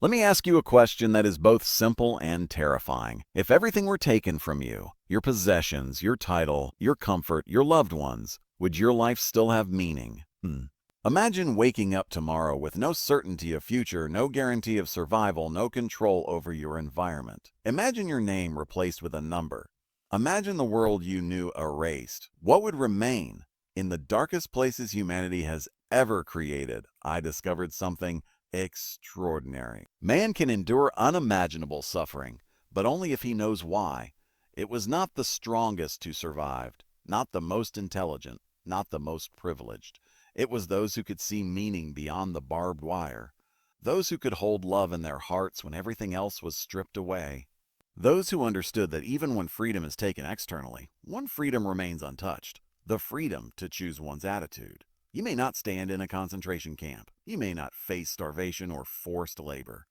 Let me ask you a question that is both simple and terrifying. If everything were taken from you, your possessions, your title, your comfort, your loved ones, would your life still have meaning? Imagine waking up tomorrow with no certainty of future, no guarantee of survival, no control over your environment. Imagine your name replaced with a number. Imagine the world you knew erased. What would remain? In the darkest places humanity has ever created, I discovered something extraordinary. Man can endure unimaginable suffering, but only if he knows why. It was not the strongest who survived, not the most intelligent, not the most privileged. It was those who could see meaning beyond the barbed wire, those who could hold love in their hearts when everything else was stripped away, those who understood that even when freedom is taken externally, one freedom remains untouched, the freedom to choose one's attitude. You may not stand in a concentration camp. You may not face starvation or forced labor.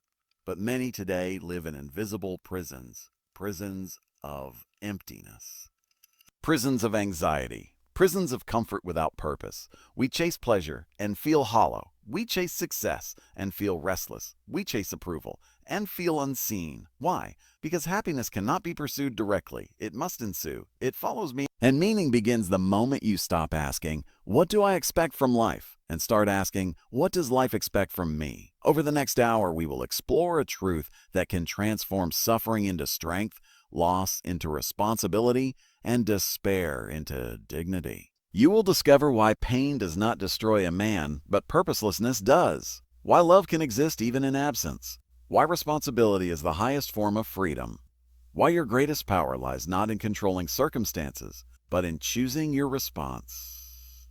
But many today live in invisible prisons, prisons of emptiness, prisons of anxiety, prisons of comfort without purpose. We chase pleasure and feel hollow. We chase success and feel restless. We chase approval and feel unseen. Why? Because happiness cannot be pursued directly. It must ensue. It follows me. And meaning begins the moment you stop asking, what do I expect from life? And start asking, what does life expect from me? Over the next hour, we will explore a truth that can transform suffering into strength, loss into responsibility, and despair into dignity. You will discover why pain does not destroy a man, but purposelessness does. Why love can exist even in absence. Why responsibility is the highest form of freedom. Why your greatest power lies not in controlling circumstances, but in choosing your response.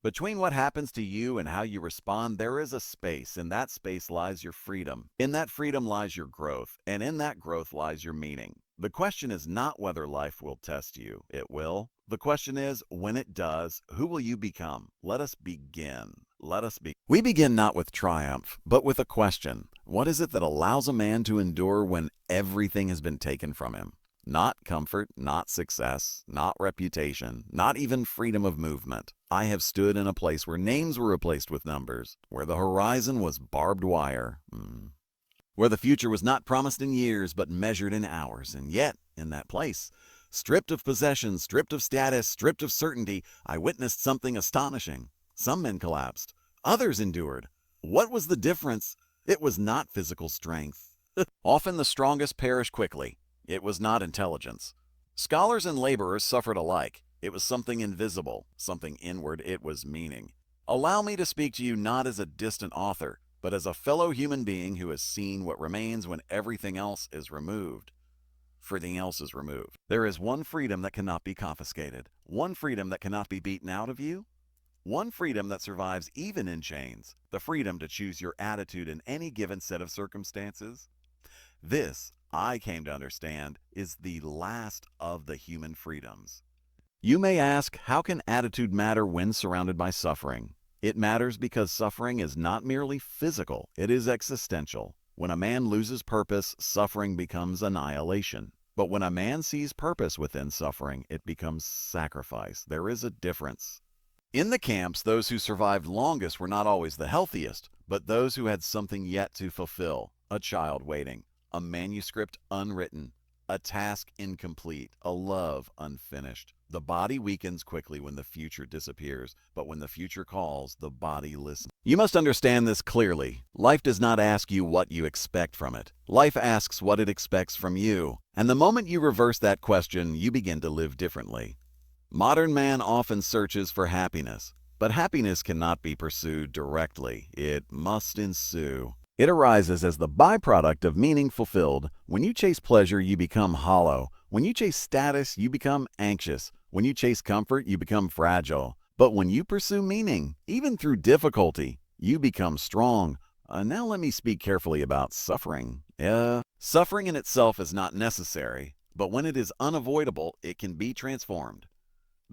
Between what happens to you and how you respond, there is a space. In that space lies your freedom. In that freedom lies your growth, and in that growth lies your meaning. The question is not whether life will test you. It will. The question is, when it does, who will you become? Let us begin. We begin not with triumph, but with a question. What is it that allows a man to endure when everything has been taken from him? Not comfort, not success, not reputation, not even freedom of movement. I have stood in a place where names were replaced with numbers, where the horizon was barbed wire, where the future was not promised in years but measured in hours. And yet, in that place, stripped of possessions, stripped of status, stripped of certainty, I witnessed something astonishing. Some men collapsed. Others endured. What was the difference? It was not physical strength. Often the strongest perish quickly. It was not intelligence. Scholars and laborers suffered alike. It was something invisible, something inward. It was meaning. Allow me to speak to you not as a distant author, but as a fellow human being who has seen what remains when everything else is removed. Everything else is removed. There is one freedom that cannot be confiscated, one freedom that cannot be beaten out of you, one freedom that survives even in chains, the freedom to choose your attitude in any given set of circumstances. This, I came to understand, is the last of the human freedoms. You may ask, how can attitude matter when surrounded by suffering? It matters because suffering is not merely physical, it is existential. When a man loses purpose, suffering becomes annihilation. But when a man sees purpose within suffering, it becomes sacrifice. There is a difference. In the camps, those who survived longest were not always the healthiest, but those who had something yet to fulfill, a child waiting, a manuscript unwritten, a task incomplete, a love unfinished. The body weakens quickly when the future disappears, but when the future calls, the body listens. You must understand this clearly. Life does not ask you what you expect from it. Life asks what it expects from you. And the moment you reverse that question, you begin to live differently. Modern man often searches for happiness, but happiness cannot be pursued directly. It must ensue. It arises as the byproduct of meaning fulfilled. When you chase pleasure, you become hollow. When you chase status, you become anxious. When you chase comfort, you become fragile. But when you pursue meaning, even through difficulty, you become strong. Now let me speak carefully about suffering. Suffering in itself is not necessary, but when it is unavoidable, it can be transformed.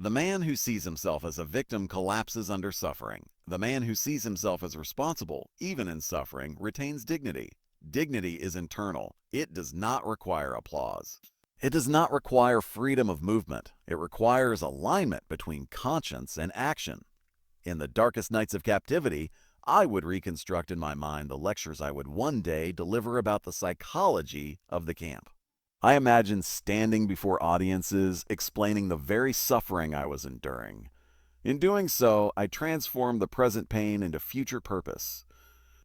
The man who sees himself as a victim collapses under suffering. The man who sees himself as responsible, even in suffering, retains dignity. Dignity is internal. It does not require applause. It does not require freedom of movement. It requires alignment between conscience and action. In the darkest nights of captivity, I would reconstruct in my mind the lectures I would one day deliver about the psychology of the camp. I imagined standing before audiences explaining the very suffering I was enduring. In doing so, I transformed the present pain into future purpose.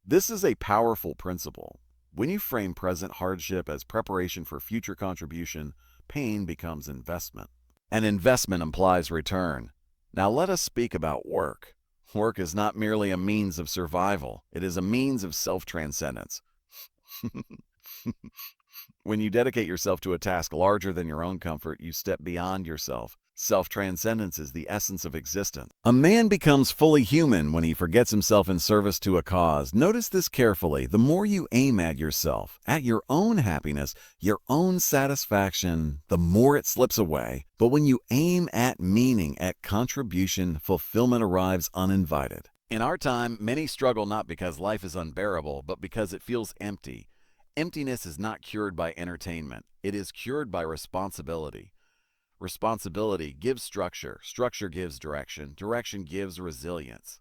This is a powerful principle. When you frame present hardship as preparation for future contribution, pain becomes investment. And investment implies return. Now let us speak about work. Work is not merely a means of survival, it is a means of self-transcendence. When you dedicate yourself to a task larger than your own comfort, you step beyond yourself. Self-transcendence is the essence of existence. A man becomes fully human when he forgets himself in service to a cause. Notice this carefully. The more you aim at yourself, at your own happiness, your own satisfaction, the more it slips away. But when you aim at meaning, at contribution, fulfillment arrives uninvited. In our time, many struggle not because life is unbearable, but because it feels empty. Emptiness is not cured by entertainment. It is cured by responsibility. Responsibility gives structure. Structure gives direction. Direction gives resilience.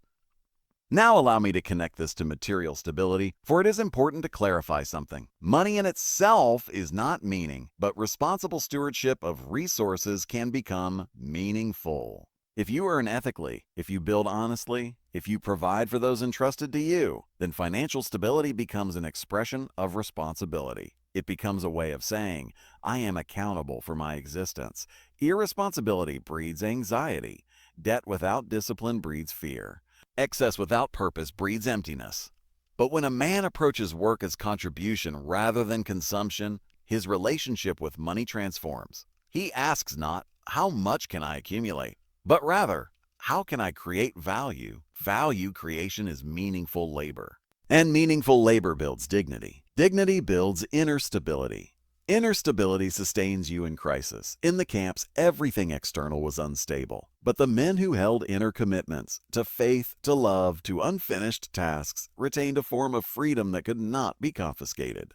Now allow me to connect this to material stability, for it is important to clarify something. Money in itself is not meaning, but responsible stewardship of resources can become meaningful. If you earn ethically, if you build honestly, if you provide for those entrusted to you, then financial stability becomes an expression of responsibility. It becomes a way of saying, I am accountable for my existence. Irresponsibility breeds anxiety. Debt without discipline breeds fear. Excess without purpose breeds emptiness. But when a man approaches work as contribution rather than consumption, his relationship with money transforms. He asks not, how much can I accumulate? But rather, how can I create value? Value creation is meaningful labor. And meaningful labor builds dignity. Dignity builds inner stability. Inner stability sustains you in crisis. In the camps, everything external was unstable. But the men who held inner commitments to faith, to love, to unfinished tasks retained a form of freedom that could not be confiscated.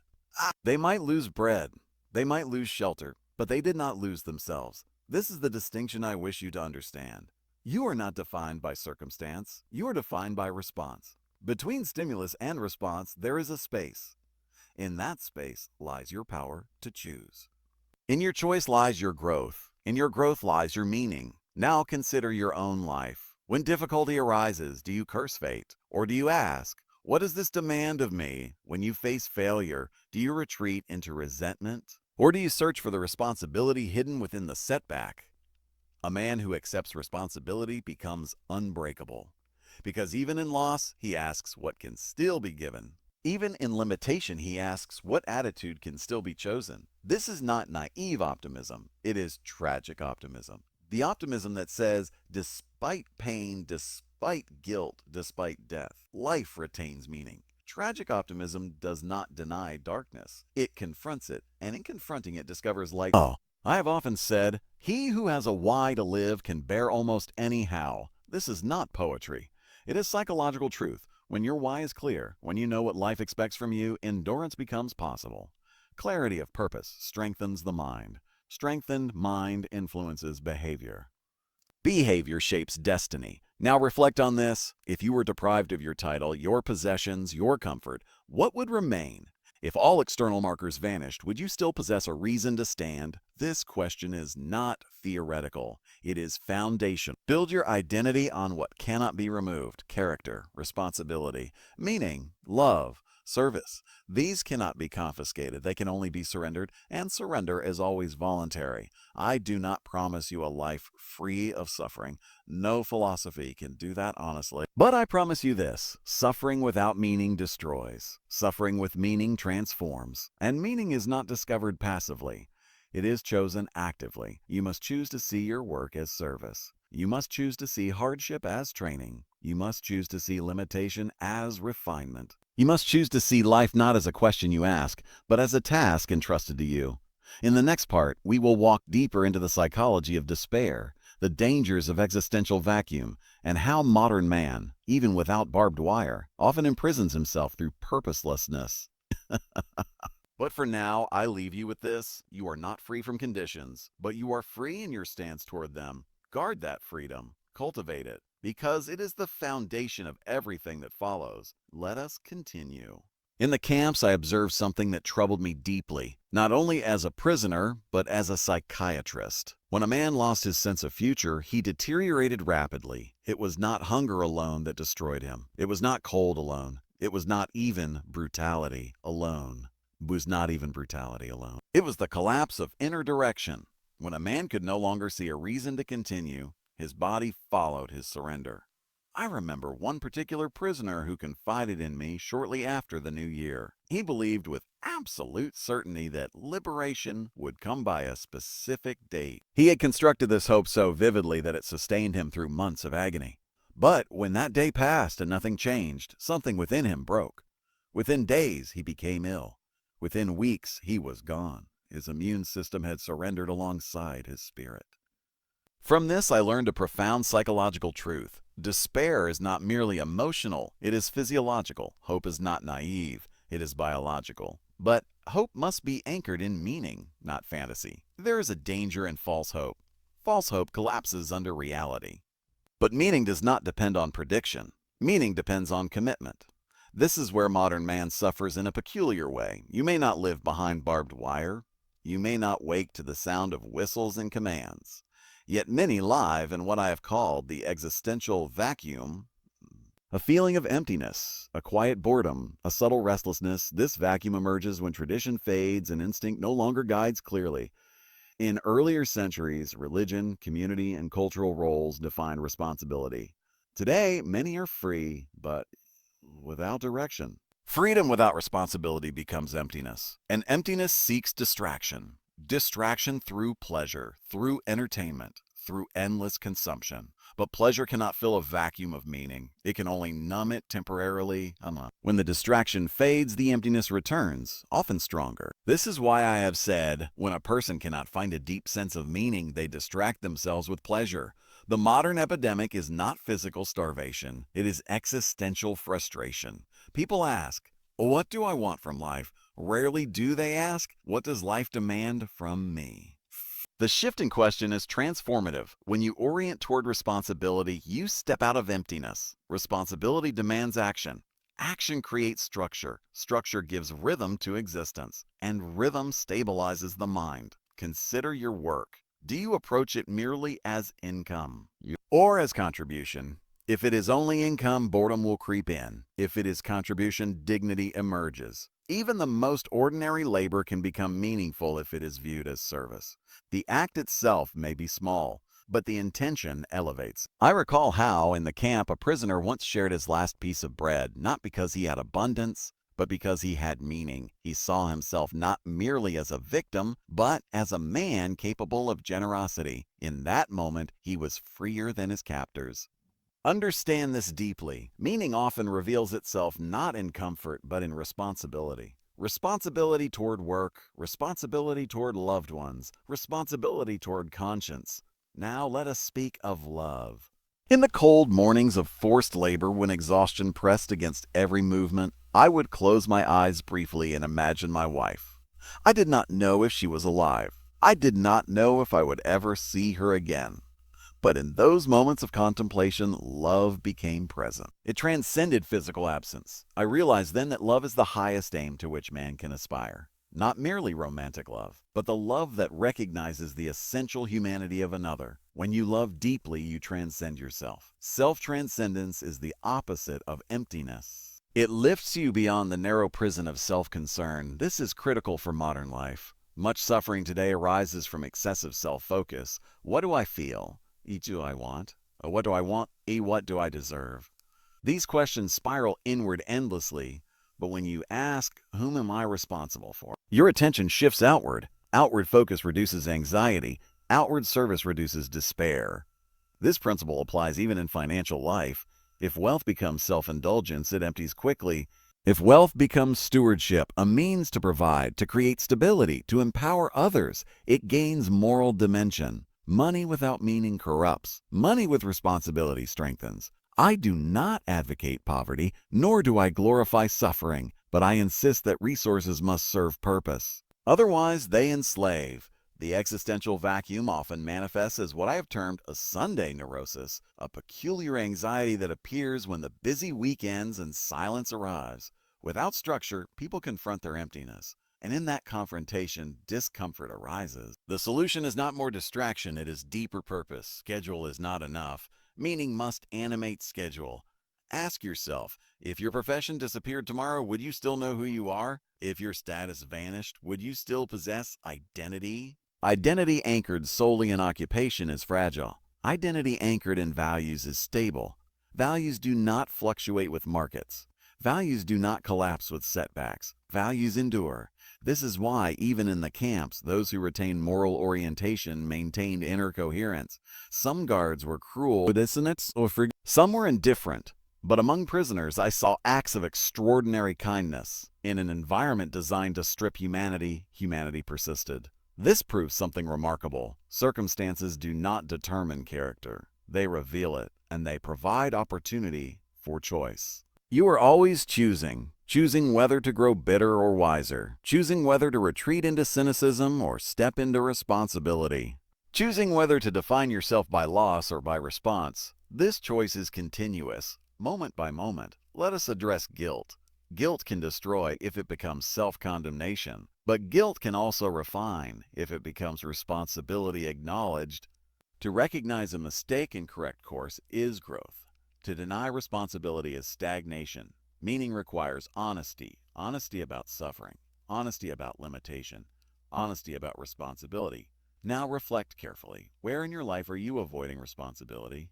They might lose bread, they might lose shelter, but they did not lose themselves. This is the distinction I wish you to understand. You are not defined by circumstance, you are defined by response. Between stimulus and response, there is a space. In that space lies your power to choose. In your choice lies your growth. In your growth lies your meaning. Now consider your own life. When difficulty arises, do you curse fate? Or do you ask, what does this demand of me? When you face failure, do you retreat into resentment? Or do you search for the responsibility hidden within the setback? A man who accepts responsibility becomes unbreakable. Because even in loss, he asks what can still be given. Even in limitation, he asks what attitude can still be chosen. This is not naive optimism. It is tragic optimism. The optimism that says, despite pain, despite guilt, despite death, life retains meaning. Tragic optimism does not deny darkness. It confronts it, and in confronting it discovers light. I have often said, he who has a why to live can bear almost any how. This is not poetry. It is psychological truth. When your why is clear, when you know what life expects from you, endurance becomes possible. Clarity of purpose strengthens the mind. Strengthened mind influences behavior. Behavior shapes destiny. Now reflect on this. If you were deprived of your title, your possessions, your comfort, what would remain? If all external markers vanished, would you still possess a reason to stand? This question is not theoretical. It is foundational. Build your identity on what cannot be removed: character, responsibility, meaning, love, service. These cannot be confiscated. They can only be surrendered, and surrender is always voluntary. I do not promise you a life free of suffering. No philosophy can do that honestly. But I promise you this: suffering without meaning destroys. Suffering with meaning transforms. And meaning is not discovered passively. It is chosen actively. You must choose to see your work as service. You must choose to see hardship as training. You must choose to see limitation as refinement. You must choose to see life not as a question you ask, but as a task entrusted to you. In the next part, we will walk deeper into the psychology of despair, the dangers of existential vacuum, and how modern man, even without barbed wire, often imprisons himself through purposelessness. But for now, I leave you with this: you are not free from conditions, but you are free in your stance toward them. Guard that freedom. Cultivate it. because it is the foundation of everything that follows. Let us continue. In the camps, I observed something that troubled me deeply, not only as a prisoner, but as a psychiatrist. When a man lost his sense of future, he deteriorated rapidly. It was not hunger alone that destroyed him. It was not cold alone. It was not even brutality alone. It was not even brutality alone. It was the collapse of inner direction. When a man could no longer see a reason to continue, his body followed his surrender. I remember one particular prisoner who confided in me shortly after the new year. He believed with absolute certainty that liberation would come by a specific date. He had constructed this hope so vividly that it sustained him through months of agony. But when that day passed and nothing changed, something within him broke. Within days, he became ill. Within weeks, he was gone. His immune system had surrendered alongside his spirit. From this, I learned a profound psychological truth. Despair is not merely emotional, it is physiological. Hope is not naive, it is biological. But hope must be anchored in meaning, not fantasy. There is a danger in false hope. False hope collapses under reality. But meaning does not depend on prediction. Meaning depends on commitment. This is where modern man suffers in a peculiar way. You may not live behind barbed wire. You may not wake to the sound of whistles and commands. Yet many live in what I have called the existential vacuum, a feeling of emptiness, a quiet boredom, a subtle restlessness. This vacuum emerges when tradition fades and instinct no longer guides clearly. In earlier centuries, religion, community, and cultural roles defined responsibility. Today, many are free, but without direction. Freedom without responsibility becomes emptiness, and emptiness seeks distraction. Distraction through pleasure, through entertainment, through endless consumption. But pleasure cannot fill a vacuum of meaning. It can only numb it temporarily. When the distraction fades, the emptiness returns, often stronger. This is why I have said, when a person cannot find a deep sense of meaning, they distract themselves with pleasure. The modern epidemic is not physical starvation. It is existential frustration. People ask, what do I want from life? Rarely do they ask, what does life demand from me? The shift in question is transformative. When you orient toward responsibility, you step out of emptiness. Responsibility demands action. Action creates structure. Structure gives rhythm to existence. And rhythm stabilizes the mind. Consider your work. Do you approach it merely as income or as contribution? If it is only income, boredom will creep in. If it is contribution, dignity emerges. Even the most ordinary labor can become meaningful if it is viewed as service. The act itself may be small, but the intention elevates. I recall how, in the camp, a prisoner once shared his last piece of bread, not because he had abundance, but because he had meaning. He saw himself not merely as a victim, but as a man capable of generosity. In that moment, he was freer than his captors. Understand this deeply. Meaning often reveals itself not in comfort, but in responsibility. Responsibility toward work, responsibility toward loved ones, responsibility toward conscience. Now let us speak of love. In the cold mornings of forced labor, when exhaustion pressed against every movement, I would close my eyes briefly and imagine my wife. I did not know if she was alive. I did not know if I would ever see her again. But in those moments of contemplation, love became present. It transcended physical absence. I realized then that love is the highest aim to which man can aspire. Not merely romantic love, but the love that recognizes the essential humanity of another. When you love deeply, you transcend yourself. Self-transcendence is the opposite of emptiness. It lifts you beyond the narrow prison of self-concern. This is critical for modern life. Much suffering today arises from excessive self-focus. What do I feel? Do I want? What do I want? What do I deserve? These questions spiral inward endlessly, but when you ask, whom am I responsible for? Your attention shifts outward. Outward focus reduces anxiety. Outward service reduces despair. This principle applies even in financial life. If wealth becomes self-indulgence, it empties quickly. If wealth becomes stewardship, a means to provide, to create stability, to empower others, it gains moral dimension. Money without meaning corrupts. Money with responsibility strengthens. I do not advocate poverty, nor do I glorify suffering, but I insist that resources must serve purpose. Otherwise, they enslave. The existential vacuum often manifests as what I have termed a Sunday neurosis, a peculiar anxiety that appears when the busy week ends and silence arrives. Without structure, people confront their emptiness, and in that confrontation, discomfort arises. The solution is not more distraction, it is deeper purpose. Schedule is not enough. Meaning must animate schedule. Ask yourself, if your profession disappeared tomorrow, would you still know who you are? If your status vanished, would you still possess identity? Identity anchored solely in occupation is fragile. Identity anchored in values is stable. Values do not fluctuate with markets. Values do not collapse with setbacks. Values endure. This is why, even in the camps, those who retained moral orientation maintained inner coherence. Some guards were cruel, dissonance, or some were indifferent. But among prisoners, I saw acts of extraordinary kindness. In an environment designed to strip humanity, humanity persisted. This proves something remarkable. Circumstances do not determine character. They reveal it, and they provide opportunity for choice. You are always choosing whether to grow bitter or wiser, choosing whether to retreat into cynicism or step into responsibility, choosing whether to define yourself by loss or by response. This choice is continuous, moment by moment. Let us address guilt. Guilt can destroy if it becomes self-condemnation, but guilt can also refine if it becomes responsibility acknowledged. To recognize a mistake and correct course is growth. To deny responsibility is stagnation. Meaning requires honesty, honesty about suffering, honesty about limitation, honesty about responsibility. Now reflect carefully. Where in your life are you avoiding responsibility?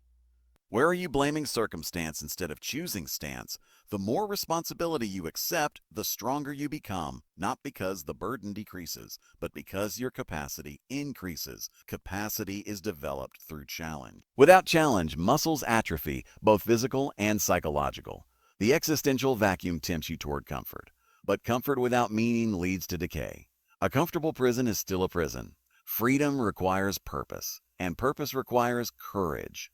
Where are you blaming circumstance instead of choosing stance? The more responsibility you accept, the stronger you become, not because the burden decreases, but because your capacity increases. Capacity is developed through challenge. Without challenge, muscles atrophy, both physical and psychological. The existential vacuum tempts you toward comfort, but comfort without meaning leads to decay. A comfortable prison is still a prison. Freedom requires purpose, and purpose requires courage.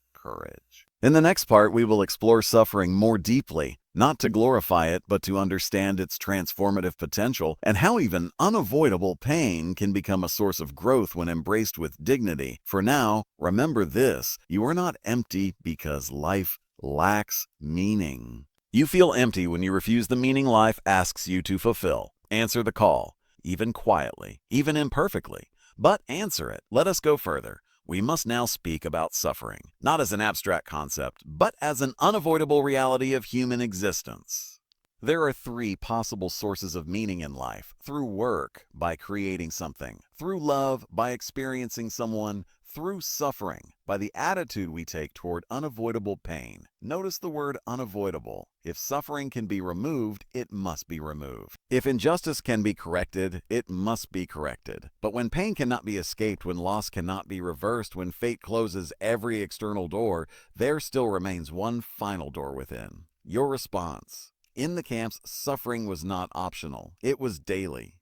In the next part, we will explore suffering more deeply, not to glorify it, but to understand its transformative potential and how even unavoidable pain can become a source of growth when embraced with dignity. For now, remember this: you are not empty because life lacks meaning. You feel empty when you refuse the meaning life asks you to fulfill. Answer the call, even quietly, even imperfectly, but answer it. Let us go further. We must now speak about suffering, not as an abstract concept, but as an unavoidable reality of human existence. There are three possible sources of meaning in life: through work, by creating something; through love, by experiencing someone; through suffering, by the attitude we take toward unavoidable pain. Notice the word unavoidable. If suffering can be removed, it must be removed. If injustice can be corrected, it must be corrected. But when pain cannot be escaped, when loss cannot be reversed, when fate closes every external door, there still remains one final door within: your response. In the camps, suffering was not optional. It was daily.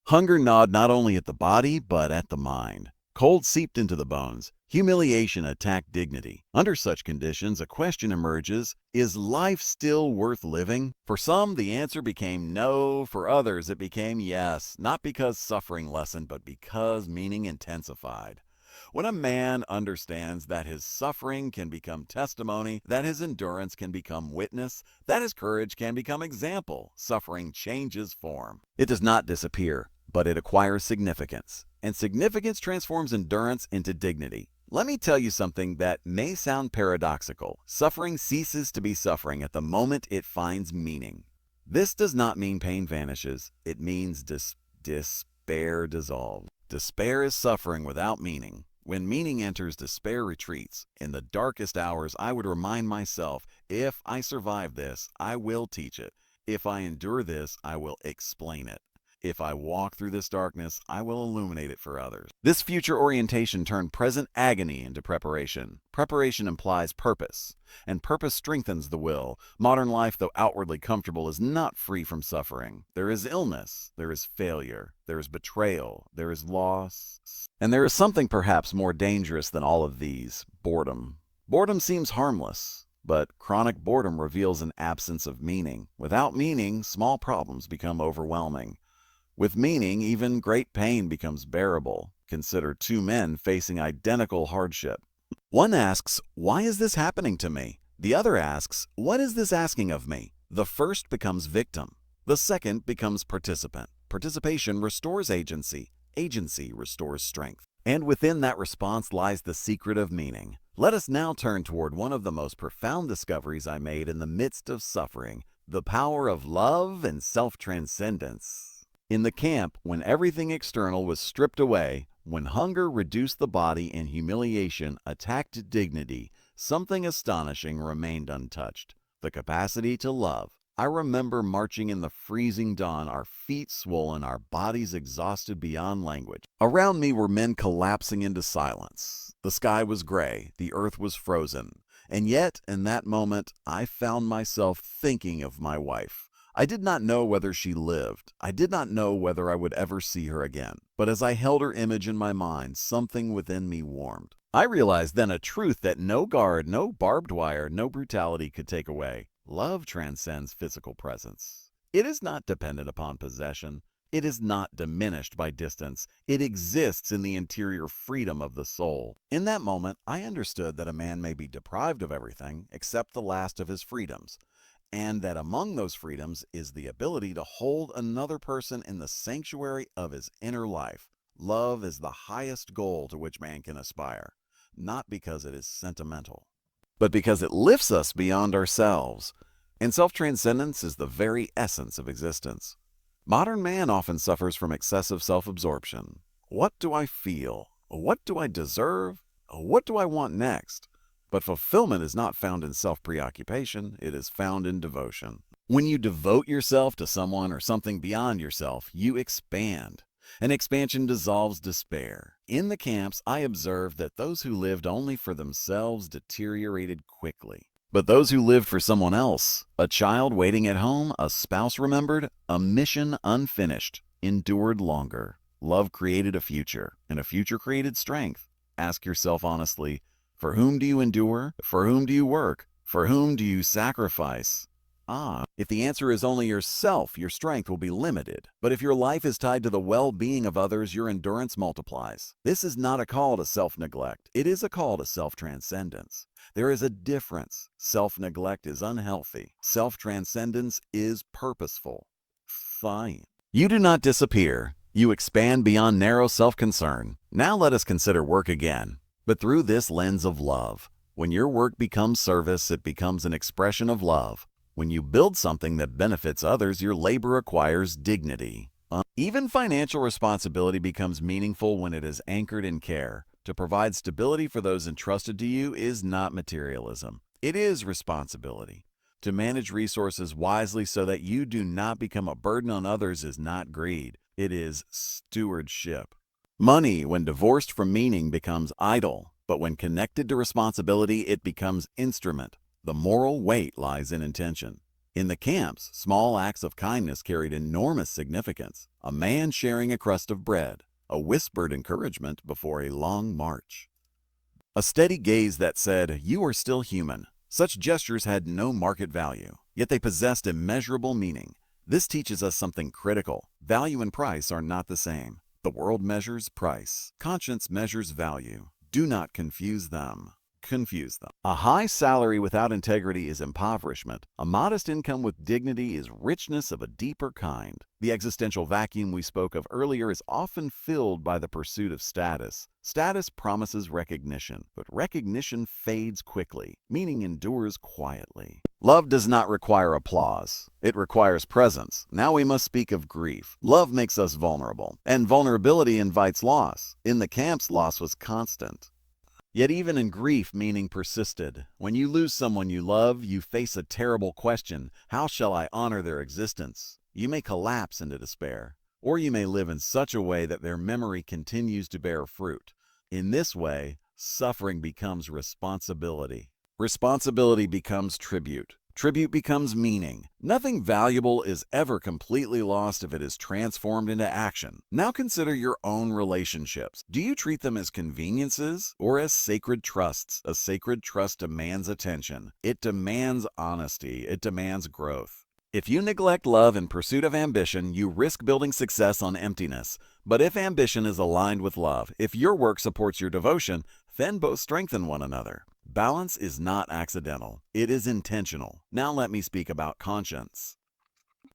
Hunger gnawed not only at the body, but at the mind. Cold seeped into the bones. Humiliation attacked dignity. Under such conditions, a question emerges: is life still worth living? For some, the answer became no. For others, it became yes, not because suffering lessened, but because meaning intensified. When a man understands that his suffering can become testimony, that his endurance can become witness, that his courage can become example, suffering changes form. It does not disappear, but it acquires significance. And significance transforms endurance into dignity. Let me tell you something that may sound paradoxical. Suffering ceases to be suffering at the moment it finds meaning. This does not mean pain vanishes. It means despair dissolves. Despair is suffering without meaning. When meaning enters, despair retreats. In the darkest hours, I would remind myself, if I survive this, I will teach it. If I endure this, I will explain it. If I walk through this darkness, I will illuminate it for others. This future orientation turned present agony into preparation. Preparation implies purpose, and purpose strengthens the will. Modern life, though outwardly comfortable, is not free from suffering. There is illness, there is failure, there is betrayal, there is loss, and there is something perhaps more dangerous than all of these: boredom. Boredom seems harmless, but chronic boredom reveals an absence of meaning. Without meaning, small problems become overwhelming. With meaning, even great pain becomes bearable. Consider two men facing identical hardship. One asks, "Why is this happening to me?" The other asks, "What is this asking of me?" The first becomes victim. The second becomes participant. Participation restores agency. Agency restores strength. And within that response lies the secret of meaning. Let us now turn toward one of the most profound discoveries I made in the midst of suffering, the power of love and self-transcendence. In the camp, when everything external was stripped away, when hunger reduced the body and humiliation attacked dignity, something astonishing remained untouched: the capacity to love. I remember marching in the freezing dawn, our feet swollen, our bodies exhausted beyond language. Around me were men collapsing into silence. The sky was gray, the earth was frozen. And yet, in that moment, I found myself thinking of my wife. I did not know whether she lived. I did not know whether I would ever see her again. But as I held her image in my mind, something within me warmed. I realized then a truth that no guard, no barbed wire, no brutality could take away. Love transcends physical presence. It is not dependent upon possession. It is not diminished by distance. It exists in the interior freedom of the soul. In that moment, I understood that a man may be deprived of everything except the last of his freedoms, and that among those freedoms is the ability to hold another person in the sanctuary of his inner life. Love is the highest goal to which man can aspire, not because it is sentimental, but because it lifts us beyond ourselves. And self-transcendence is the very essence of existence. Modern man often suffers from excessive self-absorption. What do I feel? What do I deserve? What do I want next? But fulfillment is not found in self-preoccupation, it is found in devotion. When you devote yourself to someone or something beyond yourself, you expand. And expansion dissolves despair. In the camps, I observed that those who lived only for themselves deteriorated quickly. But those who lived for someone else, a child waiting at home, a spouse remembered, a mission unfinished, endured longer. Love created a future, and a future created strength. Ask yourself honestly, for whom do you endure? For whom do you work? For whom do you sacrifice? If the answer is only yourself, your strength will be limited. But if your life is tied to the well-being of others, your endurance multiplies. This is not a call to self-neglect. It is a call to self-transcendence. There is a difference. Self-neglect is unhealthy. Self-transcendence is purposeful. Fine. You do not disappear. You expand beyond narrow self-concern. Now let us consider work again, but through this lens of love. When your work becomes service, it becomes an expression of love. When you build something that benefits others, your labor acquires dignity. Even financial responsibility becomes meaningful when it is anchored in care. To provide stability for those entrusted to you is not materialism. It is responsibility. To manage resources wisely so that you do not become a burden on others is not greed. It is stewardship. Money, when divorced from meaning, becomes idle, but when connected to responsibility, it becomes instrument. The moral weight lies in intention. In the camps, small acts of kindness carried enormous significance. A man sharing a crust of bread, a whispered encouragement before a long march. A steady gaze that said, "You are still human." Such gestures had no market value, yet they possessed immeasurable meaning. This teaches us something critical. Value and price are not the same. The world measures price. Conscience measures value. Do not confuse them. A high salary without integrity is impoverishment. A modest income with dignity is richness of a deeper kind. The existential vacuum we spoke of earlier is often filled by the pursuit of status. Status promises recognition, but recognition fades quickly. Meaning endures quietly. Love does not require applause. It requires presence. Now we must speak of grief. Love makes us vulnerable, and vulnerability invites loss. In the camps, loss was constant. Yet even in grief, meaning persisted. When you lose someone you love, you face a terrible question: how shall I honor their existence? You may collapse into despair, or you may live in such a way that their memory continues to bear fruit. In this way, suffering becomes responsibility. Responsibility becomes tribute. Tribute becomes meaning. Nothing valuable is ever completely lost if it is transformed into action. Now consider your own relationships. Do you treat them as conveniences or as sacred trusts? A sacred trust demands attention. It demands honesty. It demands growth. If you neglect love in pursuit of ambition, you risk building success on emptiness. But if ambition is aligned with love, if your work supports your devotion, then both strengthen one another. Balance is not accidental. It is intentional. Now let me speak about conscience.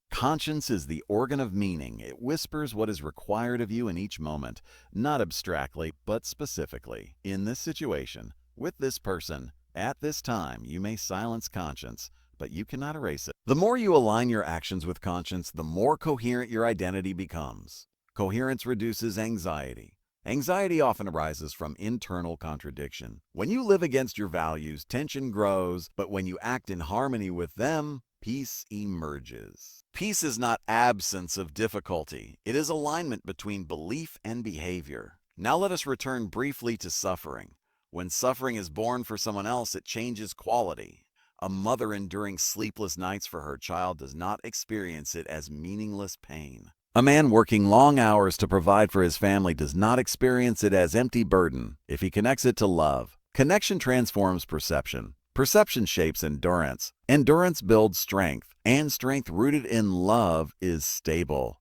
Conscience is the organ of meaning. It whispers what is required of you in each moment, not abstractly, but specifically. In this situation, with this person, at this time, you may silence conscience, but you cannot erase it. The more you align your actions with conscience, the more coherent your identity becomes. Coherence reduces anxiety. Anxiety often arises from internal contradiction. When you live against your values, tension grows, but when you act in harmony with them, peace emerges. Peace is not absence of difficulty. It is alignment between belief and behavior. Now let us return briefly to suffering. When suffering is born for someone else, it changes quality. A mother enduring sleepless nights for her child does not experience it as meaningless pain. A man working long hours to provide for his family does not experience it as empty burden if he connects it to love. Connection transforms perception. Perception shapes endurance. Endurance builds strength, and strength rooted in love is stable.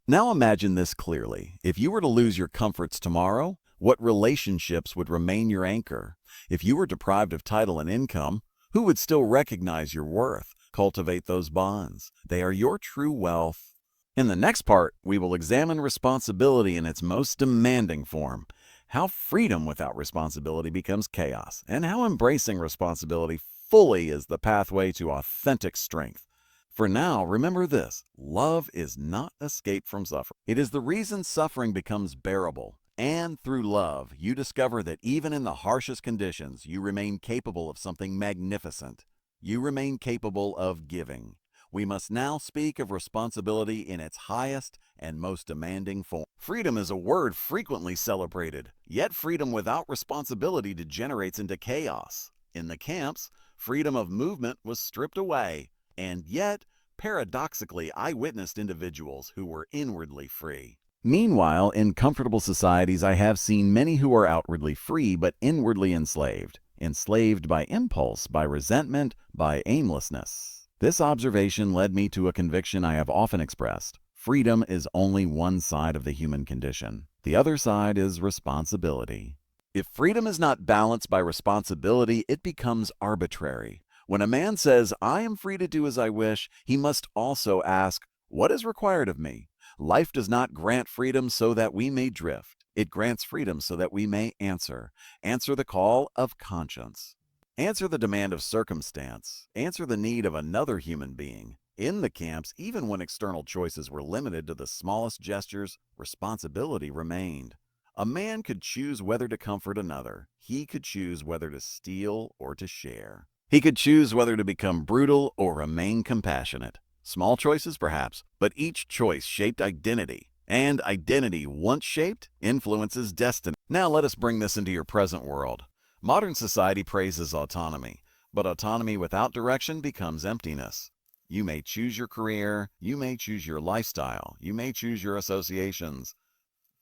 Now imagine this clearly. If you were to lose your comforts tomorrow, what relationships would remain your anchor? If you were deprived of title and income, who would still recognize your worth? Cultivate those bonds. They are your true wealth. In the next part, we will examine responsibility in its most demanding form, how freedom without responsibility becomes chaos, and how embracing responsibility fully is the pathway to authentic strength. For now, remember this: love is not escape from suffering. It is the reason suffering becomes bearable. And through love, you discover that even in the harshest conditions, you remain capable of something magnificent. You remain capable of giving. We must now speak of responsibility in its highest and most demanding form. Freedom is a word frequently celebrated, yet freedom without responsibility degenerates into chaos. In the camps, freedom of movement was stripped away, and yet, paradoxically, I witnessed individuals who were inwardly free. Meanwhile, in comfortable societies, I have seen many who are outwardly free but inwardly enslaved. Enslaved by impulse, by resentment, by aimlessness. This observation led me to a conviction I have often expressed. Freedom is only one side of the human condition. The other side is responsibility. If freedom is not balanced by responsibility, it becomes arbitrary. When a man says, "I am free to do as I wish," he must also ask, "What is required of me?" Life does not grant freedom so that we may drift. It grants freedom so that we may answer. Answer the call of conscience. Answer the demand of circumstance. Answer the need of another human being. In the camps, even when external choices were limited to the smallest gestures, responsibility remained. A man could choose whether to comfort another. He could choose whether to steal or to share. He could choose whether to become brutal or remain compassionate. Small choices, perhaps, but each choice shaped identity. And identity, once shaped, influences destiny. Now let us bring this into your present world. Modern society praises autonomy, but autonomy without direction becomes emptiness. You may choose your career, you may choose your lifestyle, you may choose your associations,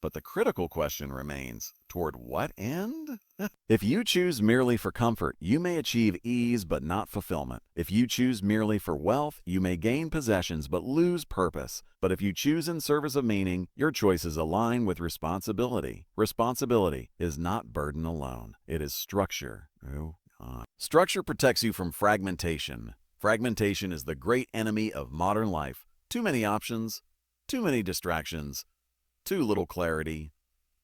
but the critical question remains, toward what end? If you choose merely for comfort, you may achieve ease but not fulfillment. If you choose merely for wealth, you may gain possessions but lose purpose. But if you choose in service of meaning, your choices align with responsibility. Responsibility is not burden alone. It is structure. Structure protects you from fragmentation. Fragmentation is the great enemy of modern life. Too many options, too many distractions, too little clarity.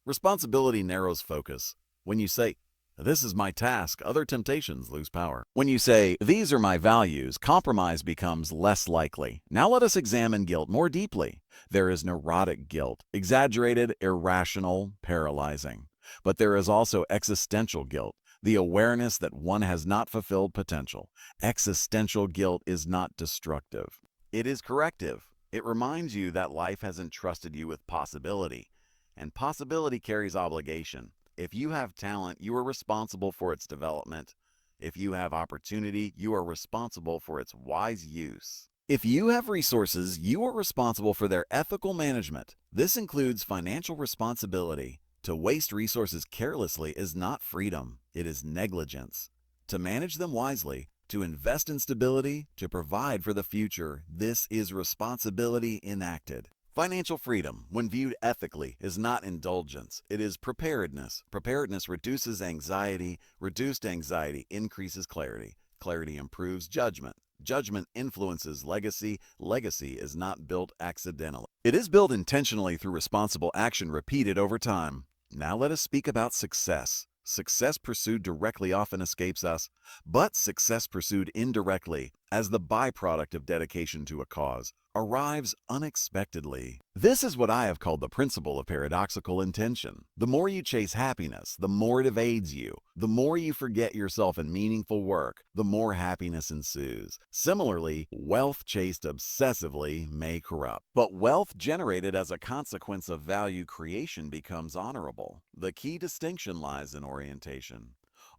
Responsibility narrows focus. When you say, "This is my task," other temptations lose power. When you say, "These are my values," compromise becomes less likely. Now let us examine guilt more deeply. There is neurotic guilt, exaggerated, irrational, paralyzing. But there is also existential guilt, the awareness that one has not fulfilled potential. Existential guilt is not destructive. It is corrective. It reminds you that life has entrusted you with possibility, and possibility carries obligation. If you have talent, you are responsible for its development. If you have opportunity, you are responsible for its wise use. If you have resources, you are responsible for their ethical management. This includes financial responsibility. To waste resources carelessly is not freedom, it is negligence. To manage them wisely, to invest in stability, to provide for the future. This is responsibility enacted. Financial freedom, when viewed ethically, is not indulgence. It is preparedness. Preparedness reduces anxiety. Reduced anxiety increases clarity. Clarity improves judgment. Judgment influences legacy. Legacy is not built accidentally. It is built intentionally through responsible action repeated over time. Now let us speak about success. Success pursued directly often escapes us, but success pursued indirectly, as the byproduct of dedication to a cause, arrives unexpectedly. This is what I have called the principle of paradoxical intention. The more you chase happiness, the more it evades you. The more you forget yourself in meaningful work, the more happiness ensues. Similarly, wealth chased obsessively may corrupt. But wealth generated as a consequence of value creation becomes honorable. The key distinction lies in orientation.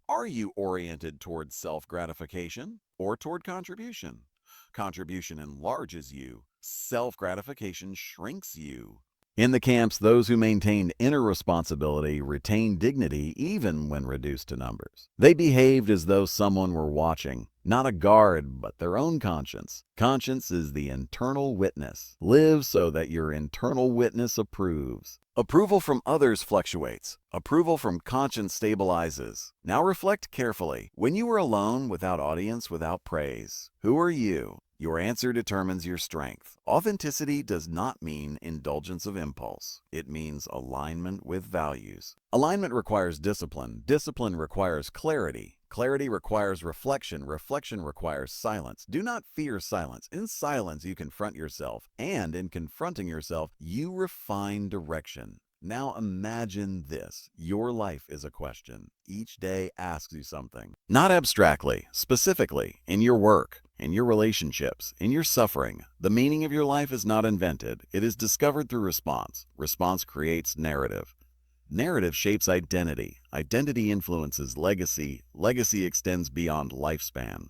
Are you oriented toward self-gratification or toward contribution? Contribution enlarges you. Self-gratification shrinks you. In the camps, those who maintained inner responsibility retained dignity even when reduced to numbers. They behaved as though someone were watching, not a guard, but their own conscience. Conscience is the internal witness. Live so that your internal witness approves. Approval from others fluctuates. Approval from conscience stabilizes. Now reflect carefully. When you are alone, without audience, without praise, who are you? Your answer determines your strength. Authenticity does not mean indulgence of impulse. It means alignment with values. Alignment requires discipline. Discipline requires clarity. Clarity requires reflection. Reflection requires silence. Do not fear silence. In silence, you confront yourself, and in confronting yourself, you refine direction. Now imagine this. Your life is a question. Each day asks you something. Not abstractly, specifically, in your work, in your relationships, in your suffering. The meaning of your life is not invented. It is discovered through response. Response creates narrative. Narrative shapes identity. Identity influences legacy. Legacy extends beyond lifespan.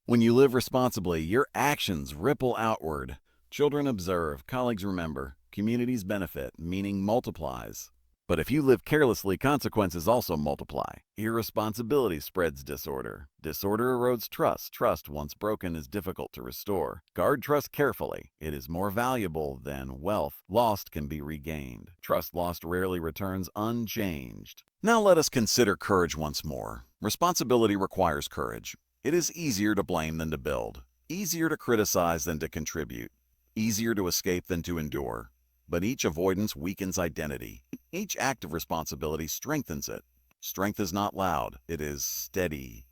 When you live responsibly, your actions ripple outward. Children observe, colleagues remember, communities benefit, meaning multiplies. But if you live carelessly, consequences also multiply. Irresponsibility spreads disorder. Disorder erodes trust. Trust, once broken, is difficult to restore. Guard trust carefully. It is more valuable than wealth. Lost can be regained. Trust lost rarely returns unchanged. Now let us consider courage once more. Responsibility requires courage. It is easier to blame than to build. Easier to criticize than to contribute. Easier to escape than to endure. But each avoidance weakens identity. Each act of responsibility strengthens it. Strength is not loud, it is steady.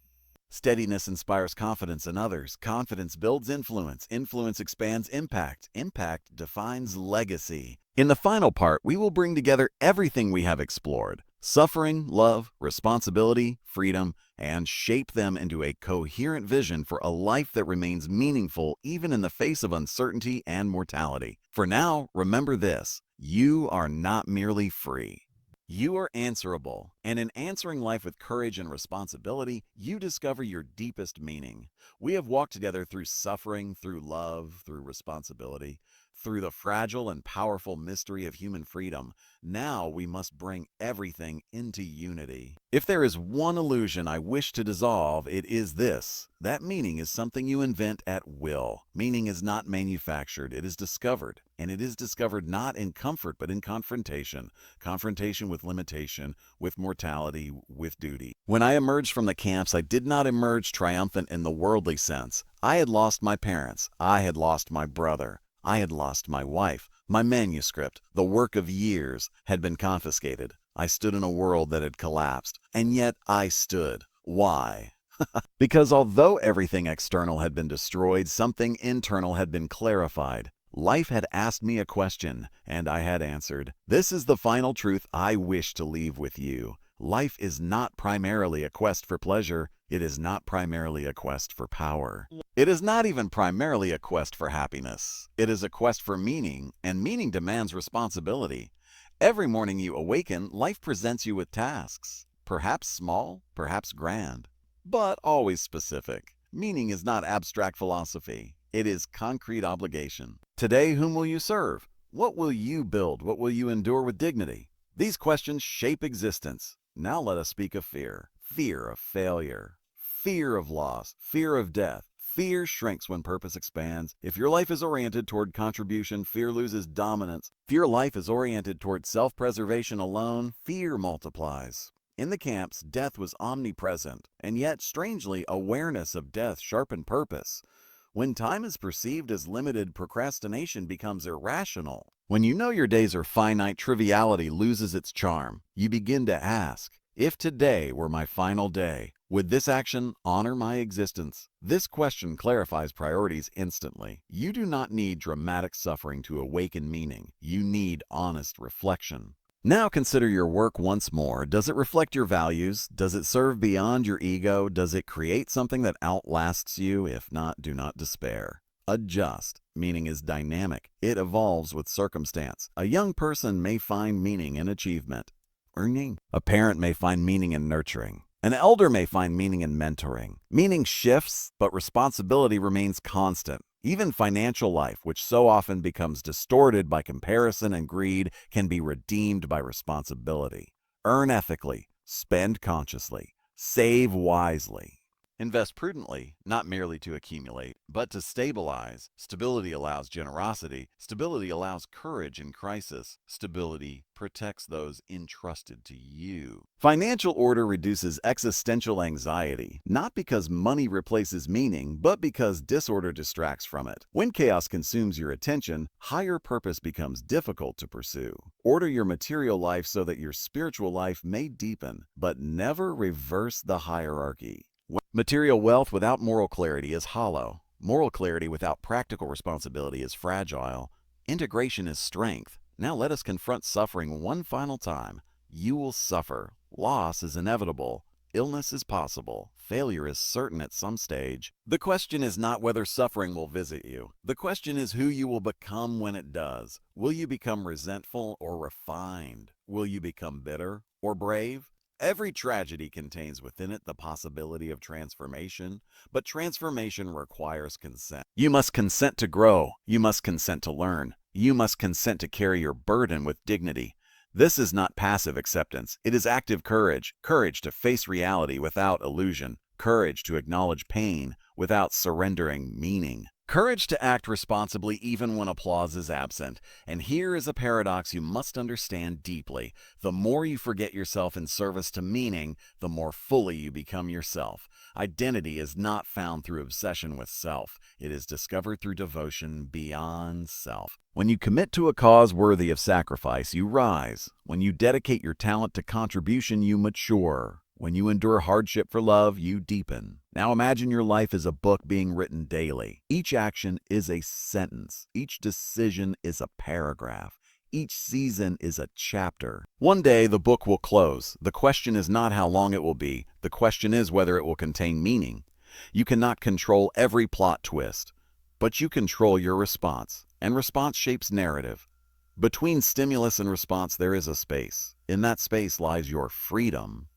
Steadiness inspires confidence in others. Confidence builds influence. Influence expands impact. Impact defines legacy. In the final part, we will bring together everything we have explored: suffering, love, responsibility, freedom, and shape them into a coherent vision for a life that remains meaningful even in the face of uncertainty and mortality. For now, remember this: you are not merely free. You are answerable, and in answering life with courage and responsibility, you discover your deepest meaning. We have walked together through suffering, through love, through responsibility, through the fragile and powerful mystery of human freedom. Now we must bring everything into unity. If there is one illusion I wish to dissolve, it is this: that meaning is something you invent at will. Meaning is not manufactured, it is discovered. And it is discovered not in comfort, but in confrontation. Confrontation with limitation, with mortality, with duty. When I emerged from the camps, I did not emerge triumphant in the worldly sense. I had lost my parents. I had lost my brother. I had lost my wife. My manuscript, the work of years, had been confiscated. I stood in a world that had collapsed. And yet I stood. Why? Because although everything external had been destroyed, something internal had been clarified. Life had asked me a question, and I had answered. This is the final truth I wish to leave with you. Life is not primarily a quest for pleasure. It is not primarily a quest for power. It is not even primarily a quest for happiness. It is a quest for meaning, and meaning demands responsibility. Every morning you awaken, life presents you with tasks. Perhaps small, perhaps grand, but always specific. Meaning is not abstract philosophy. It is concrete obligation. Today, whom will you serve? What will you build? What will you endure with dignity? These questions shape existence. Now let us speak of fear. Fear of failure. fear of loss, fear of death. Fear shrinks when purpose expands. If your life is oriented toward contribution, fear loses dominance. If your life is oriented toward self-preservation alone, fear multiplies. In the camps, death was omnipresent, and yet, strangely, awareness of death sharpened purpose. When time is perceived as limited, procrastination becomes irrational. When you know your days are finite, triviality loses its charm. You begin to ask, if today were my final day, would this action honor my existence? This question clarifies priorities instantly. You do not need dramatic suffering to awaken meaning. You need honest reflection. Now consider your work once more. Does it reflect your values? Does it serve beyond your ego? Does it create something that outlasts you? If not, do not despair. Adjust. Meaning is dynamic. It evolves with circumstance. A young person may find meaning in achievement. A parent may find meaning in nurturing. An elder may find meaning in mentoring. Meaning shifts, but responsibility remains constant. Even financial life, which so often becomes distorted by comparison and greed, can be redeemed by responsibility. Earn ethically, spend consciously, save wisely. Invest prudently, not merely to accumulate, but to stabilize. Stability allows generosity. Stability allows courage in crisis. Stability protects those entrusted to you. Financial order reduces existential anxiety, not because money replaces meaning, but because disorder distracts from it. When chaos consumes your attention, higher purpose becomes difficult to pursue. Order your material life so that your spiritual life may deepen, but never reverse the hierarchy. Material wealth without moral clarity is hollow. Moral clarity without practical responsibility is fragile. Integration is strength. Now let us confront suffering one final time. You will suffer. Loss is inevitable. Illness is possible. Failure is certain at some stage. The question is not whether suffering will visit you. The question is who you will become when it does. Will you become resentful or refined? Will you become bitter or brave? Every tragedy contains within it the possibility of transformation, but transformation requires consent. You must consent to grow. You must consent to learn. You must consent to carry your burden with dignity. This is not passive acceptance. It is active courage. Courage to face reality without illusion. Courage to acknowledge pain without surrendering meaning. Courage to act responsibly even when applause is absent. And here is a paradox you must understand deeply. The more you forget yourself in service to meaning, the more fully you become yourself. Identity is not found through obsession with self. It is discovered through devotion beyond self. When you commit to a cause worthy of sacrifice, you rise. When you dedicate your talent to contribution, you mature. When you endure hardship for love, you deepen. Now imagine your life as a book being written daily. Each action is a sentence. Each decision is a paragraph. Each season is a chapter. One day the book will close. The question is not how long it will be. The question is whether it will contain meaning. You cannot control every plot twist, but you control your response, and response shapes narrative. Between stimulus and response there is a space. In that space lies your freedom.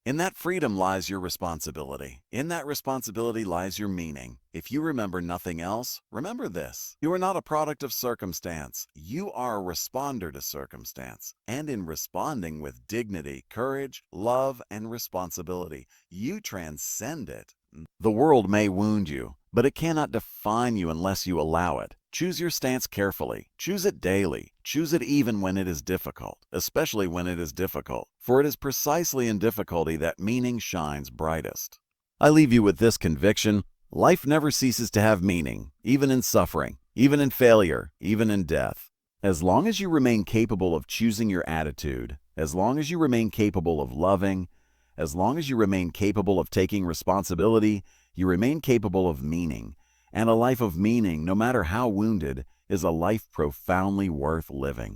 In that freedom lies your responsibility. In that responsibility lies your meaning. If you remember nothing else, remember this. You are not a product of circumstance. You are a responder to circumstance. And in responding with dignity, courage, love, and responsibility, you transcend it. The world may wound you, but it cannot define you unless you allow it. Choose your stance carefully. Choose it daily. Choose it even when it is difficult, especially when it is difficult, for it is precisely in difficulty that meaning shines brightest. I leave you with this conviction: life never ceases to have meaning, even in suffering, even in failure, even in death. As long as you remain capable of choosing your attitude, as long as you remain capable of loving, as long as you remain capable of taking responsibility, you remain capable of meaning. And a life of meaning, no matter how wounded, is a life profoundly worth living.